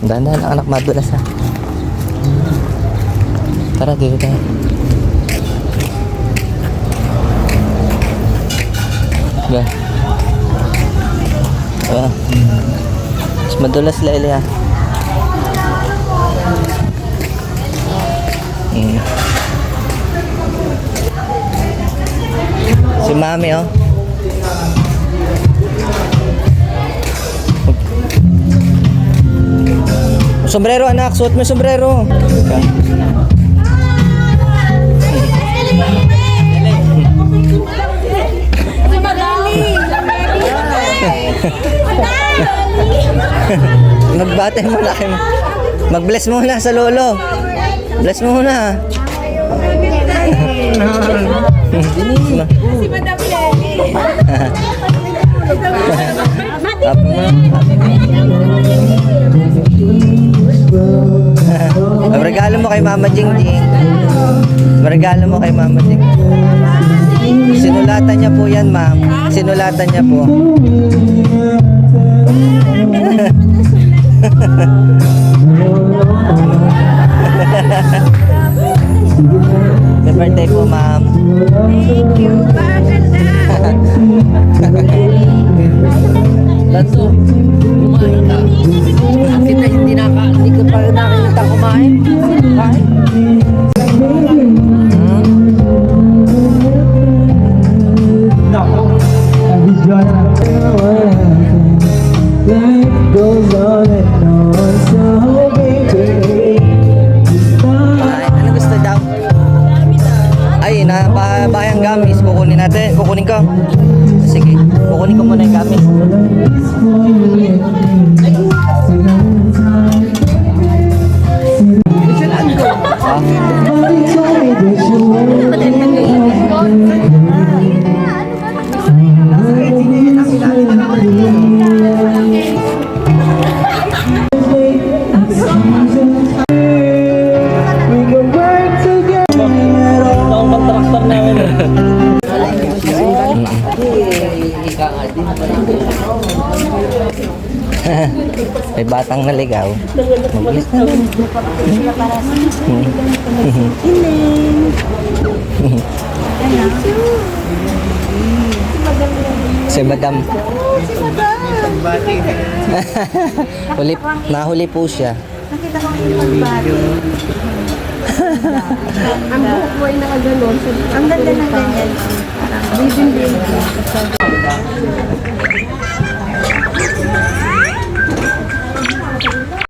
Dahan-dahan ang anak, madulas ha. Tara, dito tayo. Ba? Mas madulas Lele ha. Si Mami oh. Sombrero anak, suot mo sombrero. Magbate muna kayo. Mag-bless muna sa lolo. Bless muna. Si Madam Lenny. Regalo mo kay Mama Jingjing. Regalo mo kay Mama Jingjing. Sinulatan niya po yan, ma'am. Sinulatan niya po. Happy birthday po, ma'am. Thank you. Maganda. Lanso, kumain ka. Kita hindi ka pa nakikita kumain. Kain. Ano gusto daw? Ay, bayang gamis. Kukunin natin. Kukunin ko. Sige, kukunin ko muna yung gamis. May batang naligaw. Mabilis na rin. Si Madam. Nahuli po siya. Nakita ko yung magbati. Ang buhok mo ay nakaganon. Ang ganda ng ganyan. Parang baby.